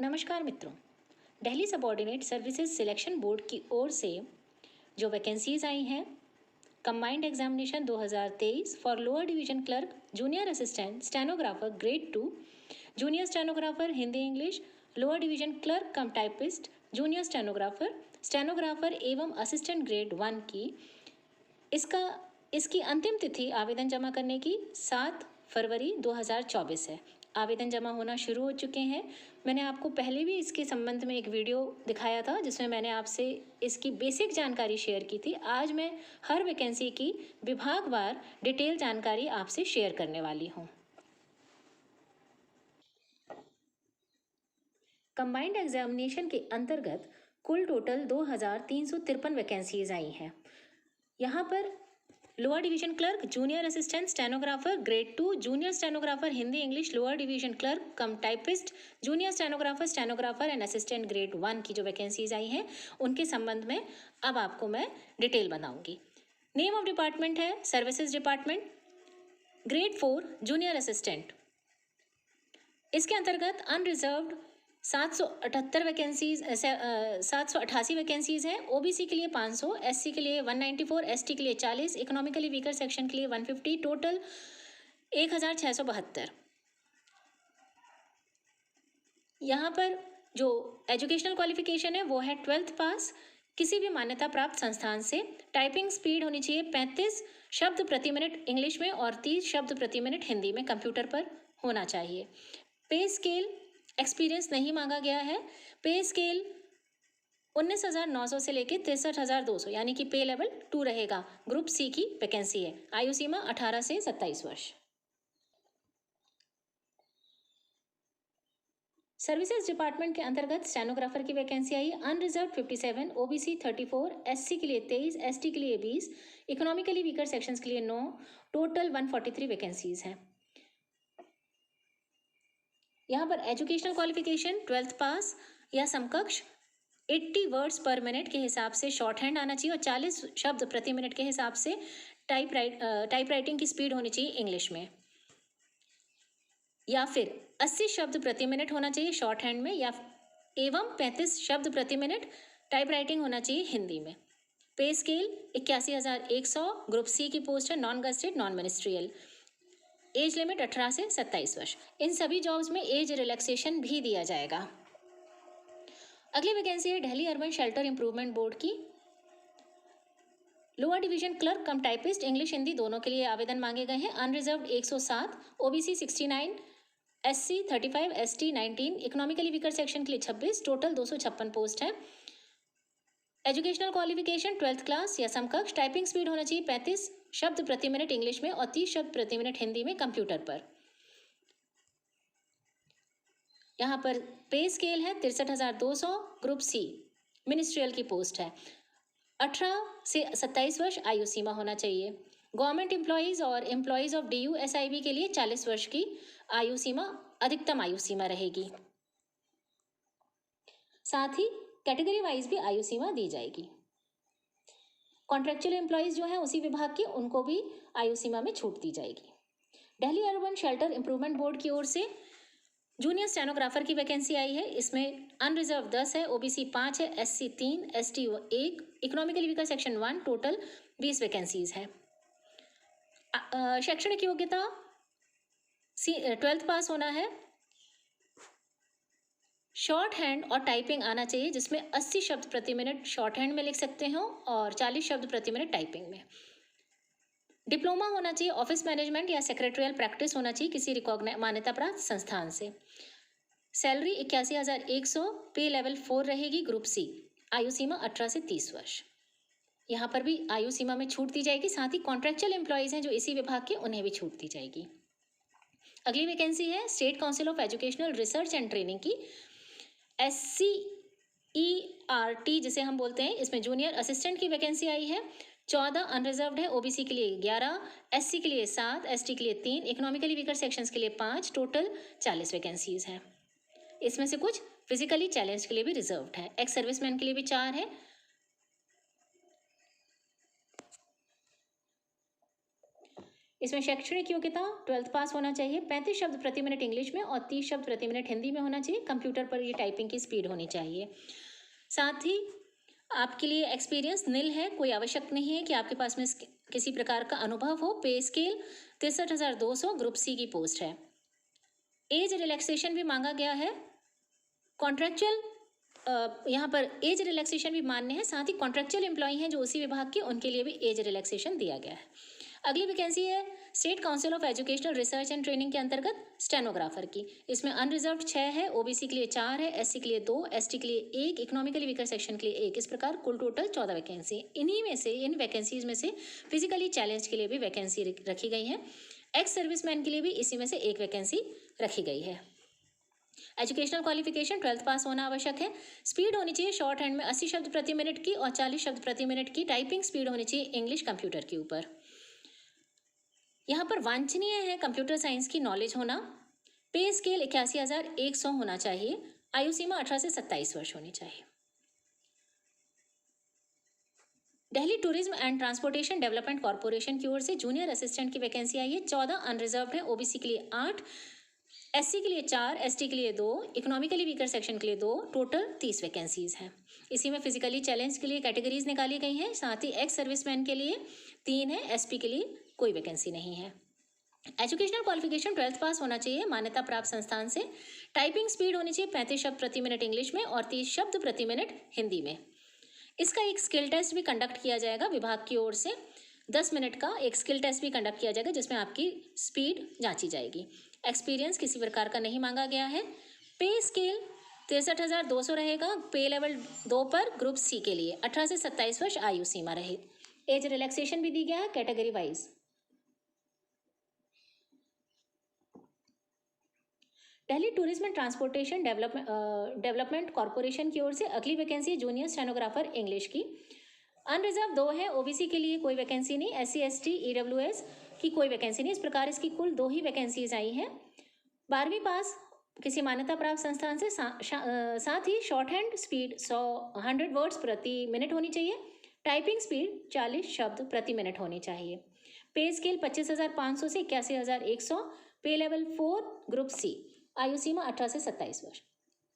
नमस्कार मित्रों, Delhi subordinate services selection board की ओर से जो वैकेंसीज आई हैं, combined examination 2023 for lower division clerk, junior assistant, stenographer grade 2, junior stenographer Hindi English, lower division clerk cum typist, junior stenographer, stenographer एवं assistant grade 1 की इसकी अंतिम तिथि आवेदन जमा करने की 7 फरवरी 2024 है। आवेदन जमा होना शुरू हो चुके हैं। मैंने आपको पहले भी इसके संबंध में एक वीडियो दिखाया था जिसमें मैंने आपसे इसकी बेसिक जानकारी शेयर की थी। आज मैं हर वैकेंसी की विभागवार डिटेल जानकारी आपसे शेयर करने वाली हूँ। कंबाइंड एग्जामिनेशन के अंतर्गत कुल टोटल 2353 वैकेंसीज आई हैं। यहाँ पर lower division clerk, junior assistant, stenographer grade 2, junior stenographer Hindi English, lower division clerk cum typist, junior stenographer and assistant grade 1 की जो वैकेंसीज आई हैं उनके संबंध में अब आपको मैं डिटेल बताऊंगी। नेम ऑफ डिपार्टमेंट है services department. Grade 4 junior assistant, इसके अंतर्गत अनरिजर्व्ड 778 वैकेंसीज 788 वैकेंसीज हैं। ओबीसी के लिए 500, एससी के लिए 194, एसटी के लिए 40, इकोनॉमिकली वीकर सेक्शन के लिए 150, टोटल 1672। यहाँ पर जो एजुकेशनल क्वालिफिकेशन है वो है 12th पास किसी भी मान्यता प्राप्त संस्थान से। टाइपिंग स्पीड होनी चाहिए 35 शब्द प्रति मिनट इंग्लिश में और 30 शब्द प्रति मिनट हिंदी में, कंप्यूटर पर होना चाहिए। पे स्केल एक्सपीरियंस नहीं मांगा गया है। पे स्केल 19,900 से लेकर 63,200 यानी कि पे लेवल 2 रहेगा। ग्रुप सी की वैकेंसी है। आयु सीमा 18 से 27 वर्ष। सर्विसेज डिपार्टमेंट के अंतर्गत स्टेनोग्राफर की वैकेंसी आई अनरिजर्व 57, ओबीसी 34, एससी के लिए 23, एसटी के लिए 20, इकोनॉमिकली वीकर सेक्शंस के लिए 9, टोटल 143 वैकेंसीज हैं। यहाँ पर एजुकेशनल क्वालिफिकेशन 12th पास या समकक्ष, 80 वर्ड्स पर मिनट के हिसाब से शॉर्ट हैंड आना चाहिए और 40 शब्द प्रति मिनट के हिसाब से टाइप राइटिंग की स्पीड होनी चाहिए इंग्लिश में, या फिर 80 शब्द प्रति मिनट होना चाहिए शॉर्ट हैंड में, या एवं 35 शब्द प्रति मिनट टाइप राइटिंग होना चाहिए हिंदी में। पे स्केल 81,100, ग्रुप सी की पोस्ट है, non gazetted non ministerial. Age limit 18 से 27 वर्ष। इन सभी जॉब्स में एज रिलैक्सेशन भी दिया जाएगा। अगली वैकेंसी है Delhi urban shelter improvement board की। Lower division clerk cum typist English Hindi दोनों के लिए आवेदन मांगे गए हैं। Unreserved 107, OBC 69, SC 35, ST 19, economically weaker section के लिए 26, टोटल 256 पोस्ट है। एजुकेशनल क्वालिफिकेशन 12th क्लास या समकक्ष, टाइपिंग स्पीड होना चाहिए 35 शब्द प्रति मिनट इंग्लिश में और 30 शब्द प्रति मिनट हिंदी में, कंप्यूटर पर। यहाँ पर पे स्केल है 63,200, ग्रुप सी मिनिस्ट्रियल की पोस्ट है। 18 से 27 वर्ष आयु सीमा होना चाहिए। गवर्नमेंट एम्प्लॉयज और एम्प्लॉयज ऑफ DUSIB के लिए 40 वर्ष की आयु सीमा अधिकतम आयु सीमा रहेगी। साथ ही कैटेगरी वाइज भी आयु सीमा दी जाएगी। कॉन्ट्रेक्चुअल एम्प्लॉयज जो हैं उसी विभाग के, उनको भी आयु सीमा में छूट दी जाएगी। Delhi urban shelter improvement board की ओर से जूनियर स्टेनोग्राफर की वैकेंसी आई है। इसमें अनरिजर्व 10 है, ओबीसी 5 है, SC 3, ST 1, economically weaker section 1, total 20 vacancies है। शैक्षणिक योग्यता 12th पास होना है। शॉर्ट हैंड और टाइपिंग आना चाहिए जिसमें 80 शब्द प्रति मिनट शॉर्ट हैंड में लिख सकते हो और 40 शब्द प्रति मिनट टाइपिंग में। डिप्लोमा होना चाहिए ऑफिस मैनेजमेंट या सेक्रेटरियल प्रैक्टिस होना चाहिए किसी मान्यता प्राप्त संस्थान से। सैलरी 81,100, पे लेवल 4 रहेगी, ग्रुप सी। आयु सीमा 18 से 30 वर्ष। यहाँ पर भी आयु सीमा में छूट दी जाएगी। साथ ही कॉन्ट्रेक्चुअल एम्प्लॉयज हैं जो इसी विभाग के, उन्हें भी छूट दी जाएगी। अगली वैकेंसी है state council of educational research and training की, SCERT जिसे हम बोलते हैं। इसमें जूनियर असिस्टेंट की वैकेंसी आई है। 14 अनरिजर्व्ड है, ओबीसी के लिए 11, एससी के लिए 7, एसटी के लिए 3, इकोनॉमिकली वीकर सेक्शंस के लिए 5, टोटल 40 वैकेंसीज हैं। इसमें से कुछ फिजिकली चैलेंज के लिए भी रिजर्व्ड है। एक्स सर्विसमैन के लिए भी 4 है। इसमें शैक्षणिक योग्यता 12th पास होना चाहिए, 35 शब्द प्रति मिनट इंग्लिश में और 30 शब्द प्रति मिनट हिंदी में होना चाहिए। कंप्यूटर पर ये टाइपिंग की स्पीड होनी चाहिए। साथ ही आपके लिए एक्सपीरियंस निल है, कोई आवश्यक नहीं है कि आपके पास में किसी प्रकार का अनुभव हो। पे स्केल 63,200 ग्रुप सी की पोस्ट है। एज रिलैक्सेशन भी मांगा गया है। कॉन्ट्रेक्चुअल यहाँ पर एज रिलैक्सेशन भी मान्य है। साथ ही कॉन्ट्रेक्चुअल एम्प्लॉई हैं जो उसी विभाग के, उनके लिए भी एज रिलैक्सेशन दिया गया है। अगली वैकेंसी है state council of educational research and training के अंतर्गत स्टेनोग्राफर की। इसमें अनरिजर्व्ड 6 है, ओबीसी के लिए 4 है, एससी के लिए 2, एसटी के लिए 1, इकोनॉमिकली वीकर सेक्शन के लिए 1। इस प्रकार कुल टोटल 14 वैकेंसी। इन्हीं में से, इन वैकेंसीज में से फिजिकली चैलेंज के लिए भी वैकेंसी रखी गई है। एक्स सर्विसमैन के लिए भी इसी में से एक वैकेंसी रखी गई है। एजुकेशनल क्वालिफिकेशन 12th पास होना आवश्यक है। स्पीड होनी चाहिए शॉर्ट हैंड में 80 शब्द प्रति मिनट की और 40 शब्द प्रति मिनट की टाइपिंग स्पीड होनी चाहिए इंग्लिश कंप्यूटर के ऊपर। यहाँ पर वांछनीय है कंप्यूटर साइंस की नॉलेज होना। पे स्केल 81,100 होना चाहिए। आयु सीमा 18 से 27 वर्ष होनी चाहिए। Delhi tourism and transportation development corporation की ओर से जूनियर असिस्टेंट की वैकेंसी आई है। 14 अनरिजर्व्ड है, ओबीसी के लिए 8, एससी के लिए 4, एसटी के लिए 2, इकोनॉमिकली वीकर सेक्शन के लिए 2, टोटल 30 वैकेंसीज हैं। इसी में फिजिकली चैलेंज के लिए कैटेगरीज निकाली गई हैं। साथ ही एक्स सर्विसमैन के लिए 3 है, एसपी के लिए कोई वैकेंसी नहीं है। एजुकेशनल क्वालिफिकेशन 12th पास होना चाहिए मान्यता प्राप्त संस्थान से। टाइपिंग स्पीड होनी चाहिए 35 शब्द प्रति मिनट इंग्लिश में और 30 शब्द प्रति मिनट हिंदी में। इसका एक स्किल टेस्ट भी कंडक्ट किया जाएगा विभाग की ओर से। 10 मिनट का एक स्किल टेस्ट भी कंडक्ट किया जाएगा जिसमें आपकी स्पीड जांची जाएगी। एक्सपीरियंस किसी प्रकार का नहीं मांगा गया है। पे स्केल 63,200 रहेगा पे लेवल 2 पर ग्रुप सी के लिए। 18 से 27 वर्ष आयु सीमा रहे। एज रिलैक्सेशन भी दी गया है category wise. Delhi tourism and transportation development corporation की ओर से अगली वैकेंसी जूनियर स्टेनोग्राफर इंग्लिश की। अनरिजर्व 2 है, ओबीसी के लिए कोई वैकेंसी नहीं, एससी एसटी ईडब्ल्यूएस की कोई वैकेंसी नहीं। इस प्रकार इसकी कुल 2 ही वैकेंसीज आई हैं। 12वीं पास किसी मान्यता प्राप्त संस्थान से साथ ही शॉर्ट हैंड स्पीड 100 वर्ड्स प्रति मिनट होनी चाहिए। टाइपिंग स्पीड 40 शब्द प्रति मिनट होनी चाहिए। पे स्केल 25,500 से 81,100। पे लेवल 4 ग्रुप सी। आयु सीमा 18 से 27 वर्ष।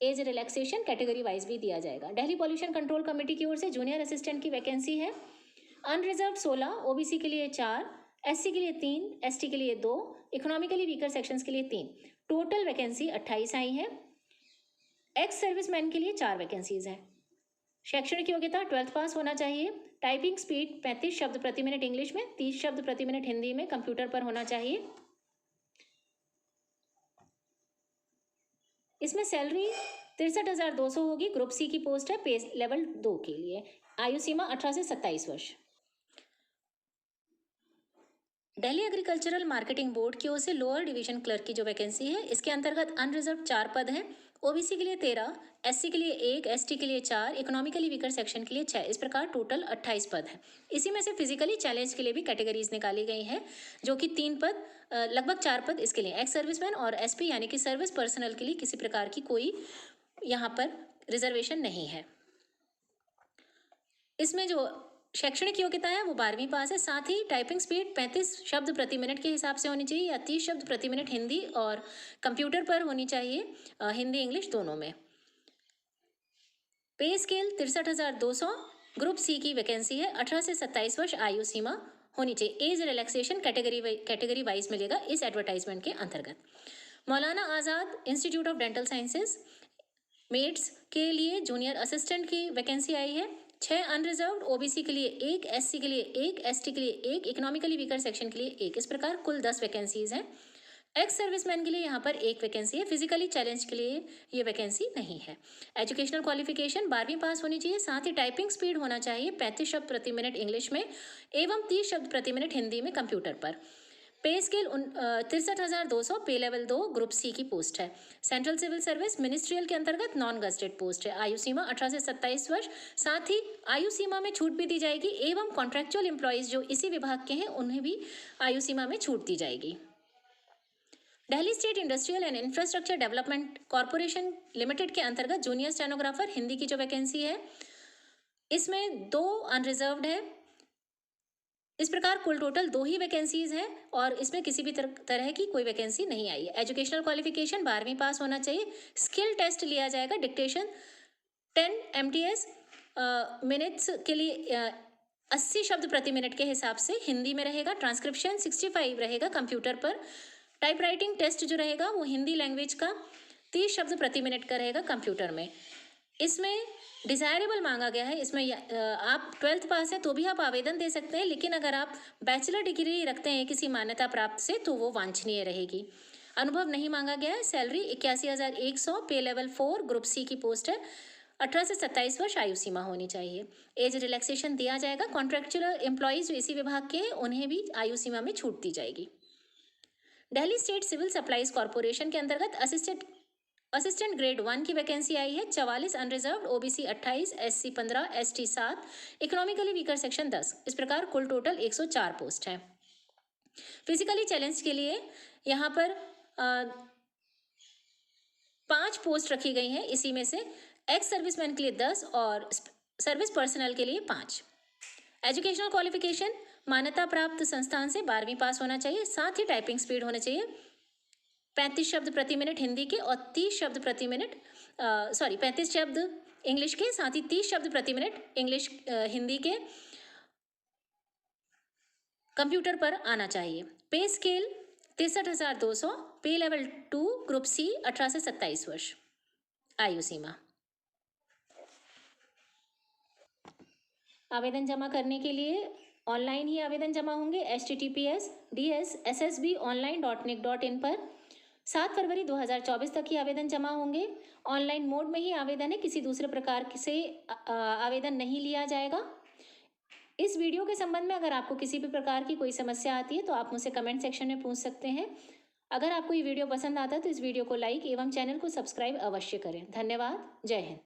एज रिलैक्सेशन कैटेगरी वाइज भी दिया जाएगा। दिल्ली पॉल्यूशन कंट्रोल कमेटी की ओर से जूनियर असिस्टेंट की वैकेंसी है। अनरिजर्व 16, ओबीसी के लिए 4, एससी के लिए 3, एसटी के लिए 2, इकोनॉमिकली वीकर सेक्शंस के लिए 3। टोटल वैकेंसी 28 आई है। एक्स सर्विसमैन के लिए 4 वैकेंसीज हैं। शैक्षणिक योग्यता 12th पास होना चाहिए। टाइपिंग स्पीड 35 शब्द प्रति मिनट इंग्लिश में, 30 शब्द प्रति मिनट हिंदी में कंप्यूटर पर होना चाहिए। इसमें सैलरी 63,200 होगी। ग्रुप सी की पोस्ट है पे लेवल 2 के लिए। आयु सीमा 18 से 27 वर्ष। दिल्ली एग्रीकल्चरल मार्केटिंग बोर्ड की ओर से लोअर डिवीजन क्लर्क की जो वैकेंसी है, इसके अंतर्गत अनरिजर्व 4 पद हैं। ओबीसी के लिए 13, एससी के लिए 1, एसटी के लिए 4, इकोनॉमिकली वीकर सेक्शन के लिए 6। इस प्रकार टोटल 28 पद हैं। इसी में से फिजिकली चैलेंज के लिए भी कैटेगरीज निकाली गई हैं जो कि 3 पद, लगभग 4 पद इसके लिए। एक्स सर्विसमैन और एसपी यानी कि सर्विस पर्सनल के लिए किसी प्रकार की कोई यहाँ पर रिजर्वेशन नहीं है। इसमें जो शैक्षणिक योग्यता है वो 12वीं पास है। साथ ही टाइपिंग स्पीड 35 शब्द प्रति मिनट के हिसाब से होनी चाहिए या 30 शब्द प्रति मिनट हिंदी और कंप्यूटर पर होनी चाहिए, हिंदी इंग्लिश दोनों में। पे स्केल 63,200 ग्रुप सी की वैकेंसी है। 18 से 27 वर्ष आयु सीमा होनी चाहिए। एज रिलैक्सेशन कैटेगरी वाइज मिलेगा इस एडवर्टाइजमेंट के अंतर्गत। Maulana Azad institute of dental sciences MAIDS के लिए जूनियर असिस्टेंट की वैकेंसी आई है। 6 अनरिजर्व्ड, ओबीसी के लिए 1, एससी के लिए 1, एसटी के लिए 1, इकोनॉमिकली वीकर सेक्शन के लिए 1। इस प्रकार कुल 10 वैकेंसीज हैं। एक्स सर्विसमैन के लिए यहाँ पर 1 वैकेंसी है। फिजिकली चैलेंज के लिए ये वैकेंसी नहीं है। एजुकेशनल क्वालिफिकेशन 12वीं पास होनी चाहिए। साथ ही टाइपिंग स्पीड होना चाहिए 35 शब्द प्रति मिनट इंग्लिश में एवं 30 शब्द प्रति मिनट हिंदी में कंप्यूटर पर। पे स्केल 63,200 पे लेवल 2 ग्रुप सी की पोस्ट है। सेंट्रल सिविल सर्विस मिनिस्ट्रियल के अंतर्गत नॉन गजेटेड पोस्ट है। आयु सीमा 18 से 27 वर्ष। साथ ही आयु सीमा में छूट भी दी जाएगी एवं कॉन्ट्रेक्चुअल एम्प्लॉयज जो इसी विभाग के हैं उन्हें भी आयु सीमा में छूट दी जाएगी। Delhi state industrial and infrastructure development corporation limited के अंतर्गत जूनियर स्टेनोग्राफर हिंदी की जो वैकेंसी है, इसमें 2 अनरिजर्व्ड है। इस प्रकार कुल टोटल 2 ही वैकेंसीज हैं और इसमें किसी भी तरह की कोई वैकेंसी नहीं आई है। एजुकेशनल क्वालिफिकेशन 12वीं पास होना चाहिए। स्किल टेस्ट लिया जाएगा। डिक्टेशन 10 MTS मिनट्स के लिए 80 शब्द प्रति मिनट के हिसाब से हिंदी में रहेगा। ट्रांसक्रिप्शन 65 रहेगा कंप्यूटर पर। टाइप राइटिंग टेस्ट जो रहेगा वो हिंदी लैंग्वेज का 30 शब्द प्रति मिनट का रहेगा कंप्यूटर में। इसमें डिज़ायरेबल मांगा गया है। इसमें आप 12th पास हैं तो भी आप आवेदन दे सकते हैं, लेकिन अगर आप बैचलर डिग्री रखते हैं किसी मान्यता प्राप्त से तो वो वांछनीय रहेगी। अनुभव नहीं मांगा गया है। सैलरी 81,100, पे लेवल 4, ग्रुप सी की पोस्ट है। 18 से 27 वर्ष आयु सीमा होनी चाहिए। एज रिलैक्सेशन दिया जाएगा। कॉन्ट्रेक्चुअल एम्प्लॉयज़ जो इसी विभाग के हैं उन्हें भी आयु सीमा में छूट दी जाएगी। Delhi state civil supplies corporation के अंतर्गत असिस्टेंट ग्रेड 1 की वैकेंसी आई है। 44 unreserved, OBC 28, SC 15, ST 7, economically weaker section 10। इस प्रकार कुल टोटल 104 पोस्ट है। फिजिकली चैलेंज के लिए यहाँ पर 5 पोस्ट रखी गई हैं। इसी में से एक्स सर्विसमैन के लिए 10 और सर्विस पर्सनल के लिए 5। एजुकेशनल क्वालिफिकेशन मान्यता प्राप्त संस्थान से 12वीं पास होना चाहिए। साथ ही टाइपिंग स्पीड होना चाहिए 35 शब्द प्रति मिनट हिंदी के और 30 शब्द प्रति मिनट 35 शब्द इंग्लिश के, साथ ही 30 शब्द प्रति मिनट इंग्लिश हिंदी के कंप्यूटर पर आना चाहिए। पे स्केल 63,200, पे लेवल 2, ग्रुप सी 18 से 27 वर्ष आयु सीमा। आवेदन जमा करने के लिए ऑनलाइन ही आवेदन जमा होंगे। https://dsssbonline.nic.in पर 7 फरवरी 2024 तक ही आवेदन जमा होंगे। ऑनलाइन मोड में ही आवेदन है, किसी दूसरे प्रकार से आवेदन नहीं लिया जाएगा। इस वीडियो के संबंध में अगर आपको किसी भी प्रकार की कोई समस्या आती है तो आप मुझसे कमेंट सेक्शन में पूछ सकते हैं। अगर आपको ये वीडियो पसंद आता है तो इस वीडियो को लाइक एवं चैनल को सब्सक्राइब अवश्य करें। धन्यवाद। जय हिंद।